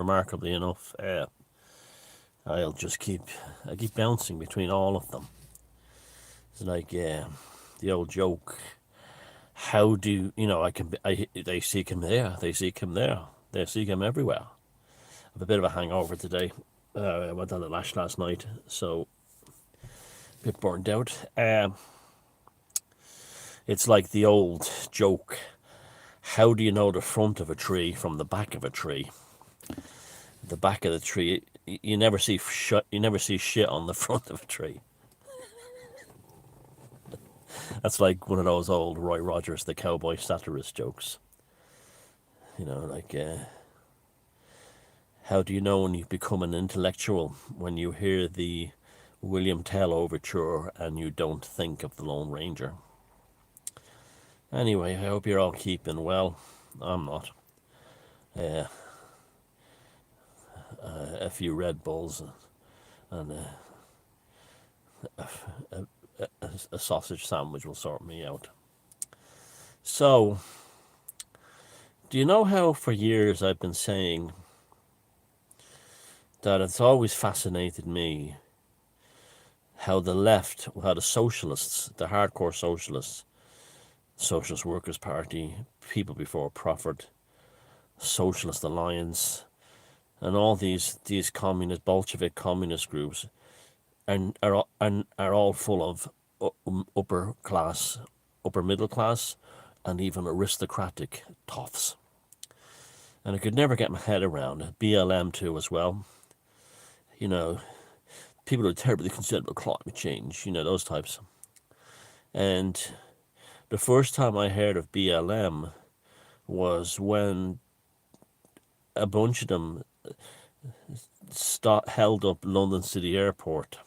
remarkably enough, I keep bouncing between all of them. It's like the old joke. How do you know? They seek him there. They seek him there. They seek him everywhere. I have a bit of a hangover today. I went on the lash last night, so a bit burnt out. It's like the old joke. How do you know the front of a tree from the back of a tree? The back of the tree, you never see shit. You never see shit on the front of a tree. That's like one of those old Roy Rogers, the cowboy satirist jokes. You know, like, how do you know when you've become an intellectual? When you hear the William Tell overture and you don't think of the Lone Ranger. Anyway, I hope you're all keeping well. I'm not. Uh, a few Red Bulls and a sausage sandwich will sort me out. So, do you know how for years I've been saying that it's always fascinated me how the left, how the socialists, the hardcore socialists, Socialist Workers' Party, People Before Profit, Socialist Alliance, and all these communist, Bolshevik communist groups are all full of upper class, upper middle class, and even aristocratic toffs. And I could never get my head around it. BLM too as well. You know, people who are terribly concerned about climate change, you know, those types. And the first time I heard of BLM was when a bunch of them held up London City Airport,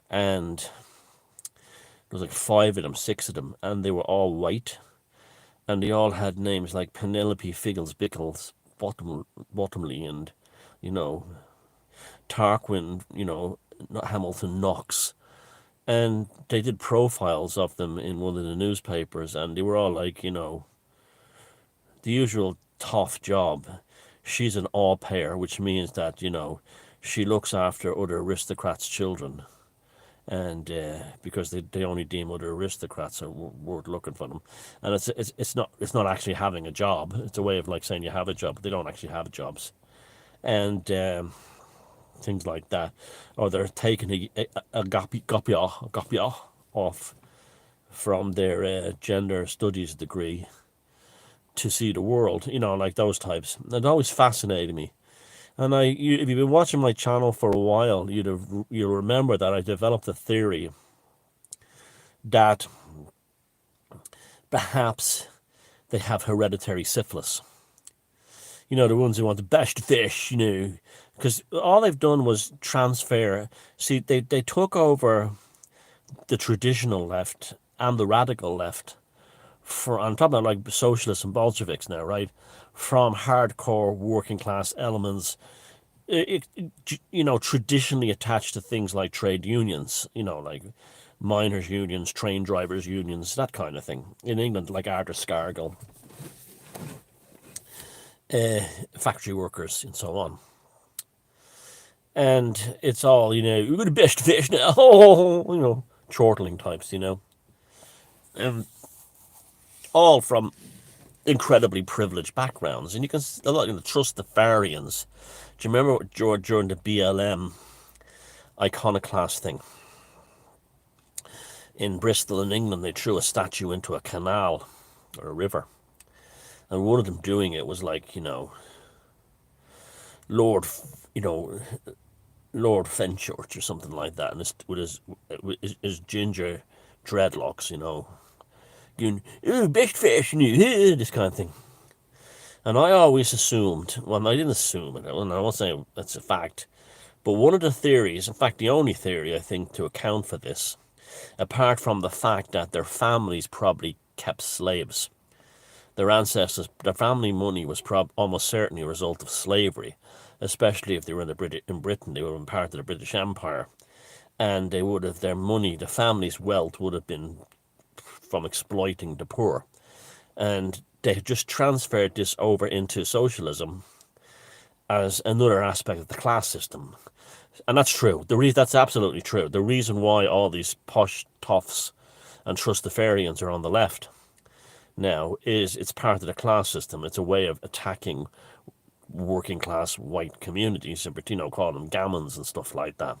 and there was like 5 of them, 6 of them, and they were all white, and they all had names like Penelope Figgles Bickles Bottomley, and you know, Tarquin, you know, Hamilton Knox, and they did profiles of them in one of the newspapers, and they were all like, you know, the usual tough job. She's an au pair, which means that, you know, she looks after other aristocrats' children, and because they only deem other aristocrats are worth looking for them, and it's not actually having a job. It's a way of like saying you have a job, but they don't actually have jobs, and things like that, or they're taking a gapia off from their gender studies degree to see the world, you know, like those types. It always fascinated me. And if you've been watching my channel for a while, you'll remember that I developed a theory that perhaps they have hereditary syphilis. You know, the ones who want the best fish, you know, because all they've done was transfer. See, they took over the traditional left and the radical left. I'm talking about like socialists and Bolsheviks now, right? From hardcore working class elements, you know, traditionally attached to things like trade unions, you know, like miners' unions, train drivers' unions, that kind of thing. In England, like Arthur Scargill, factory workers, and so on. And it's all, you know, we're the best fish now, you know, chortling types, you know. All from incredibly privileged backgrounds, and you can trust the Farians. Do you remember during the BLM iconoclast thing in Bristol in England? They threw a statue into a canal or a river, and one of them doing it was like, you know, Lord Fenchurch or something like that, and with his ginger dreadlocks, you know, going, oh, best fish, this kind of thing. And I always assumed, well, I didn't assume it, and I won't say that's a fact, but one of the theories, in fact, the only theory I think to account for this, apart from the fact that their families probably kept slaves, their ancestors, their family money was almost certainly a result of slavery, especially if they were in Britain, they were in part of the British Empire, and they would have, their money, the family's wealth would have been from exploiting the poor. And they just transferred this over into socialism, as another aspect of the class system. And that's true. That's absolutely true. The reason why all these posh toffs and trustafarians are on the left now is it's part of the class system. It's a way of attacking working class white communities, and call them gammons and stuff like that.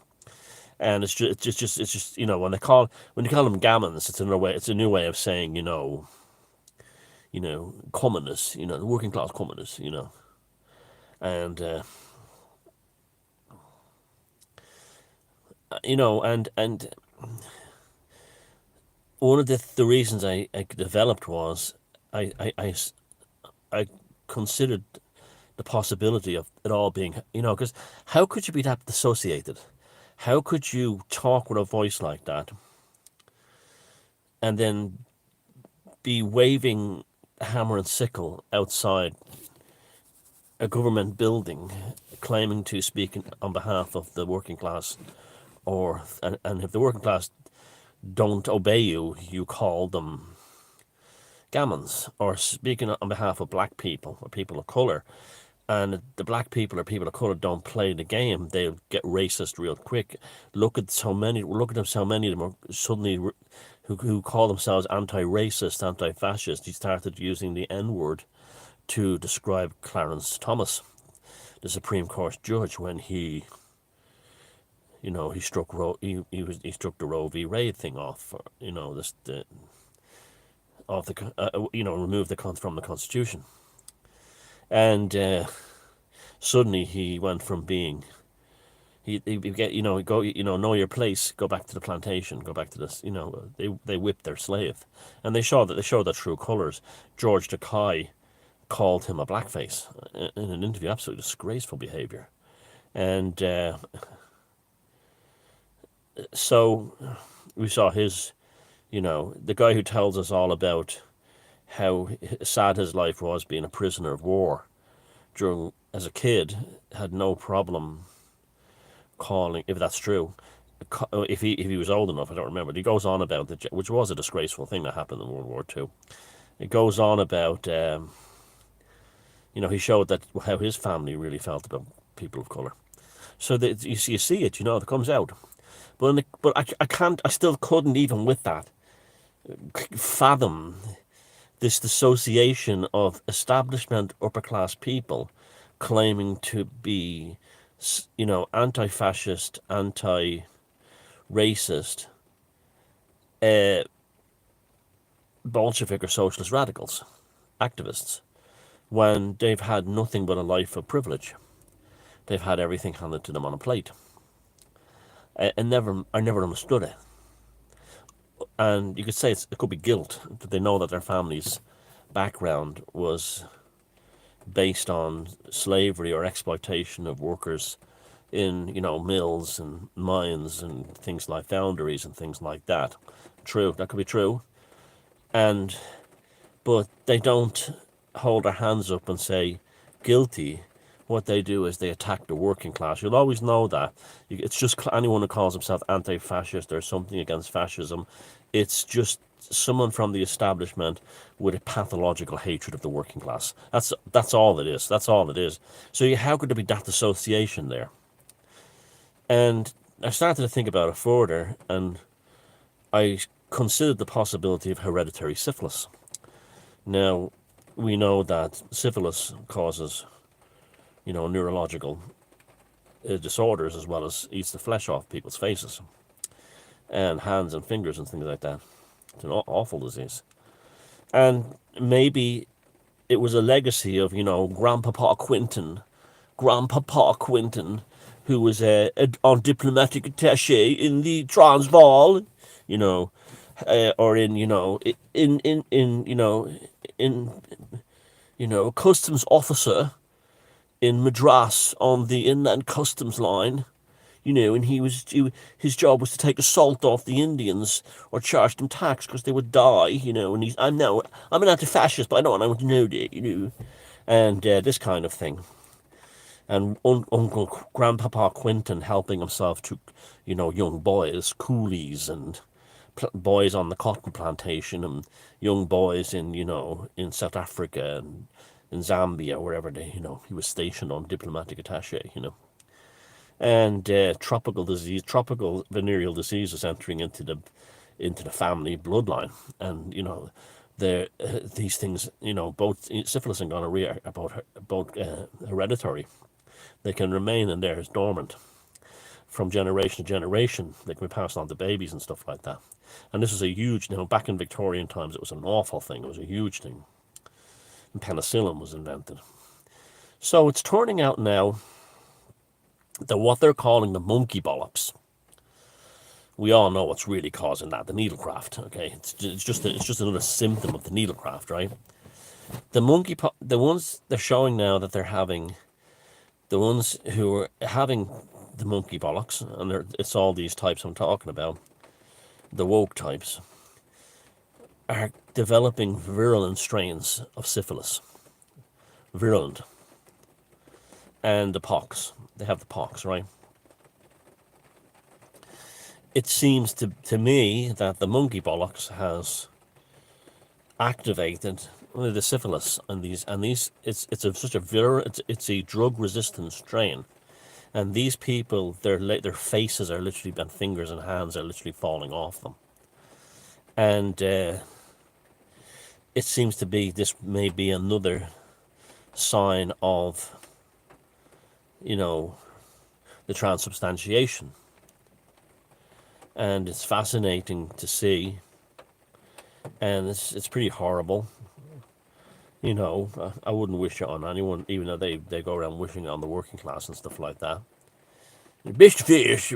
And it's just when you call them gammons, it's another way. It's a new way of saying commoners, the working class commoners, and and one of the reasons I developed was I considered the possibility of it all being, because how could you be that dissociated? How could you talk with a voice like that and then be waving a hammer and sickle outside a government building claiming to speak on behalf of the working class, and if the working class don't obey you, you call them gammons, or speaking on behalf of black people or people of colour, and the black people or people of colour don't play the game, they'll get racist real quick. Look at so many of them are suddenly who call themselves anti-racist, anti-fascist. He started using the N-word to describe Clarence Thomas, the Supreme Court judge, when he struck the Roe v. Wade thing off, removed from the Constitution, and suddenly he went from being he get go know your place, go back to the plantation, go back to this. They whipped their slave, and they showed their true colours. George Takei called him a blackface in an interview. Absolutely disgraceful behaviour, and so we saw his, the guy who tells us all about how sad his life was being a prisoner of war as a kid, had no problem calling, if that's true, if he was old enough, I don't remember. He goes on about which was a disgraceful thing that happened in World War II. It goes on about, he showed that how his family really felt about people of colour. So that you see it, it comes out. But I still couldn't, even with that, fathom this dissociation of establishment upper class people claiming to be, anti-fascist, anti-racist, Bolshevik or socialist radicals, activists, when they've had nothing but a life of privilege. They've had everything handed to them on a plate. I never understood it. And you could say it could be guilt, that they know that their family's background was based on slavery or exploitation of workers in, mills and mines and things like foundries and things like that. True, that could be true. But they don't hold their hands up and say guilty. What they do is they attack the working class. You'll always know that. It's just anyone who calls himself anti-fascist or something against fascism. It's just someone from the establishment with a pathological hatred of the working class. That's all it is. That's all it is. So how could there be that dissociation there? And I started to think about it further, and I considered the possibility of hereditary syphilis. Now, we know that syphilis causes, neurological disorders, as well as eats the flesh off people's faces and hands and fingers and things like that. It's an awful disease. And maybe it was a legacy of, Grandpapa Quentin, who was on diplomatic attaché in the Transvaal, or in customs officer in Madras on the inland customs line, and his job was to take the salt off the Indians or charge them tax because they would die, and I'm an anti-fascist, but I don't want to know that, and this kind of thing. And Uncle Grandpapa Quentin helping himself to, young boys, coolies, and boys on the cotton plantation, and young boys in South Africa, and in Zambia, wherever he was stationed on diplomatic attaché, and tropical venereal diseases entering into the family bloodline, and these things, both syphilis and gonorrhea are both hereditary. They can remain in there as dormant from generation to generation. They can be passed on to babies and stuff like that. And this is a huge, back in Victorian times, it was an awful thing. It was a huge thing. And penicillin was invented. So it's turning out now that what they're calling the monkey bollocks, we all know what's really causing that, the needlecraft. Okay, it's just another symptom of the needlecraft, right? The ones they're showing now that they're having, the ones who are having the monkey bollocks, and it's all these types I'm talking about, the woke types, are developing virulent strains of syphilis. Virulent. And the pox. They have the pox, right? It seems to me that the monkey bollocks has activated the syphilis, and it's such a virulent, it's a drug resistant strain, and these people, their faces are literally, and fingers and hands are literally falling off them, and it seems to be, this may be another sign of the transubstantiation. And it's fascinating to see, and it's pretty horrible. I wouldn't wish it on anyone, even though they go around wishing it on the working class and stuff like that. Best fish,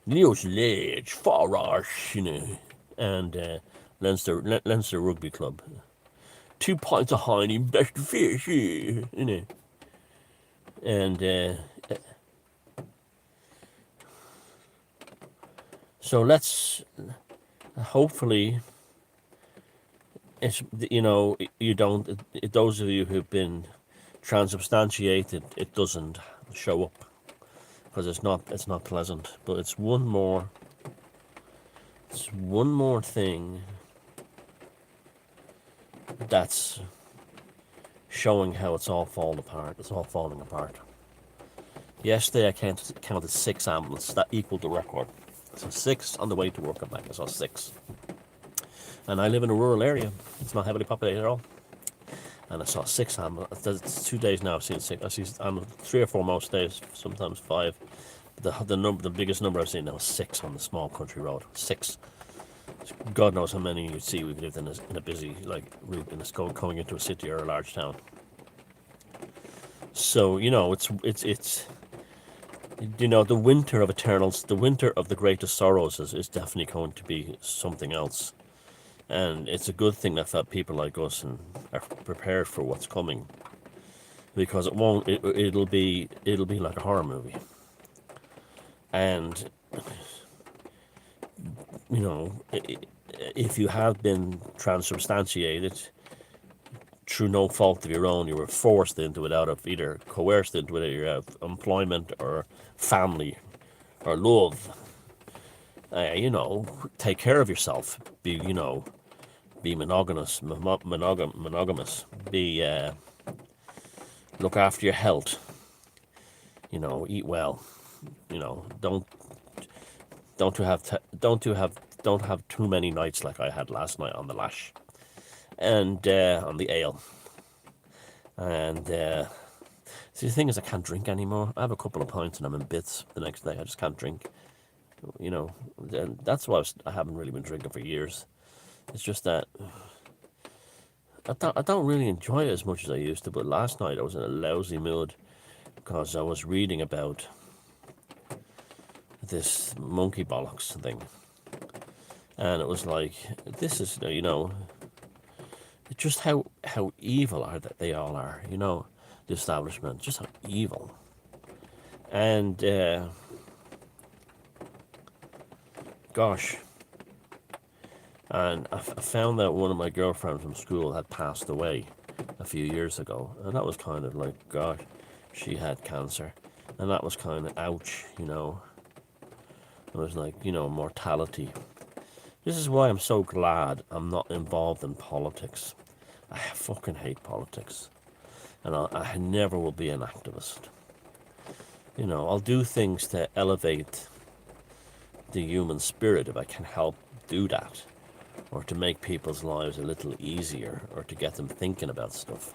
Neil's Ledge, Farash, and Leinster Rugby Club. 2 pints of honey, best fish, and so let's hopefully, it's you don't, those of you who've been transubstantiated, it doesn't show up, because it's not pleasant. But it's one more thing that's showing how it's all falling apart. It's all falling apart. Yesterday I counted 6 ambulance that equaled the record. So 6 on the way to work and back. I saw 6. And I live in a rural area. It's not heavily populated at all. And I saw 6 ambulance. It's 2 days now I've seen 6. I see 3 or 4 most days, sometimes 5. The biggest number I've seen now is 6 on the small country road. 6. God knows how many you'd see we've lived in a busy route in going into a city or a large town. So it's the winter of eternals, the winter of the greatest sorrows is definitely going to be something else, and it's a good thing that people like us are prepared for what's coming, because it'll be like a horror movie, and if you have been transubstantiated through no fault of your own, you were forced into it, out of either coerced into it, out of employment or family or love. Take care of yourself. Be monogamous. Be look after your health. Eat well. Don't have too many nights like I had last night on the lash, and on the ale. And see, the thing is, I can't drink anymore. I have a couple of pints and I'm in bits the next day. I just can't drink. And that's why I haven't really been drinking for years. It's just that I don't really enjoy it as much as I used to. But last night I was in a lousy mood because I was reading about this monkey bollocks thing, and it was like, this is just how evil they all are, the establishment, just how evil. And gosh, and I found that one of my girlfriends from school had passed away a few years ago, and that was kind of like, gosh, she had cancer, and that was kind of ouch. It was like, mortality. This is why I'm so glad I'm not involved in politics. I fucking hate politics. And I never will be an activist. You know, I'll do things to elevate the human spirit if I can help do that, or to make people's lives a little easier, or to get them thinking about stuff.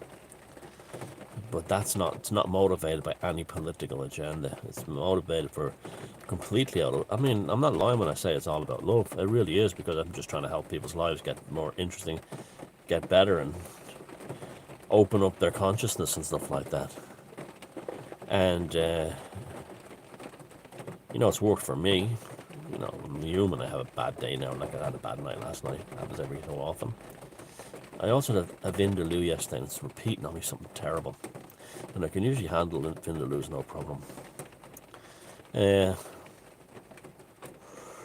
But it's not motivated by any political agenda. It's motivated for completely out of, I mean, I'm not lying when I say it's all about love. It really is, because I'm just trying to help people's lives get more interesting, get better, and open up their consciousness and stuff like that. And, you know, it's worked for me. You know, I'm human. I have a bad day now, like I had a bad night last night. That happens every so often. I also had a Vindaloo yesterday, and it's repeating on me something terrible. And I can usually handle Vindaloos no problem.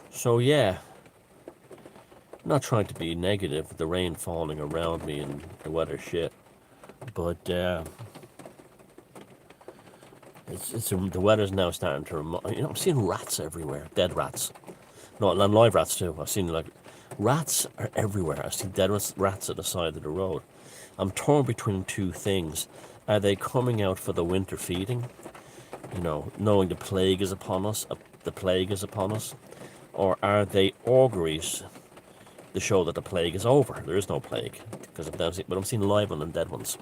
So yeah, I'm not trying to be negative, the rain falling around me and the weather shit. But the weather's now starting to you know, I'm seeing rats everywhere, dead rats. No, and live rats too. I've seen, like, rats are everywhere. I see dead rats at the side of the road. I'm torn between two things. Are they coming out for the winter feeding? You know, knowing the plague is upon us, or are they auguries to show that the plague is over? There is no plague, because but I'm seeing live ones and dead ones.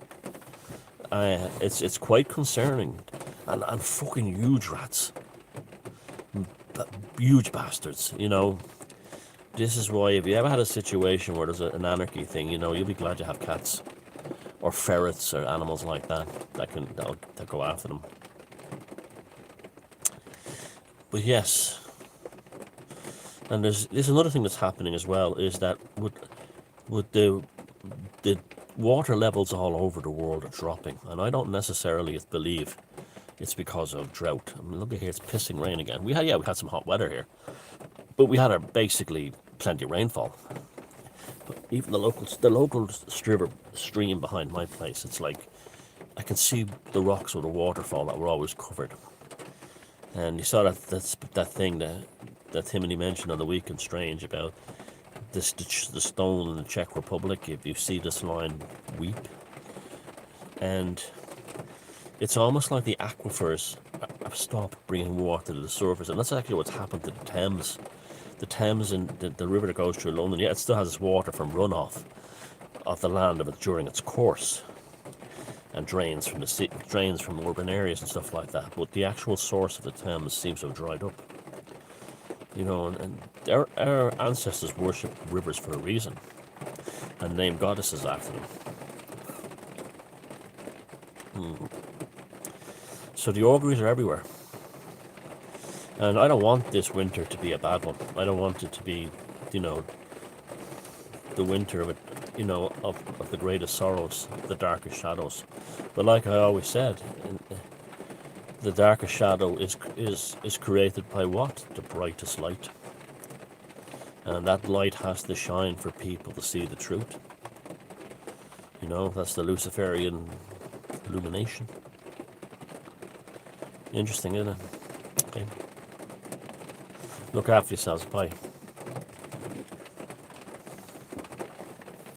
It's quite concerning, and fucking huge rats. Huge bastards, you know. This is why, if you ever had a situation where there's an anarchy thing, you know, you'll be glad you have cats or ferrets or animals like that that go after them. But yes, and there's another thing that's happening as well, is that with the water levels all over the world are dropping, and I don't necessarily believe it's because of drought. I mean, look at here, it's pissing rain again. We had some hot weather here, but we had basically plenty of rainfall. But even the local stream behind my place, it's like I can see the rocks of the waterfall that were always covered. And you saw that thing that Timothy mentioned on the Week in Strange about the stone in the Czech Republic. If you see this line, weep. And it's almost like the aquifers have stopped bringing water to the surface, and that's actually what's happened to the Thames. The Thames and the river that goes through London, yeah, it still has its water from runoff of the land of it during its course, and drains from urban areas and stuff like that. But the actual source of the Thames seems to have dried up. You know, and our ancestors worshipped rivers for a reason, and named goddesses after them. So the auguries are everywhere. And I don't want this winter to be a bad one. I don't want it to be, you know, the winter of it, you know, of the greatest sorrows, the darkest shadows. But like I always said, the darkest shadow is created by what? The brightest light. And that light has to shine for people to see the truth. You know, that's the Luciferian illumination. Interesting, isn't it? Okay. Look after yourselves. Bye.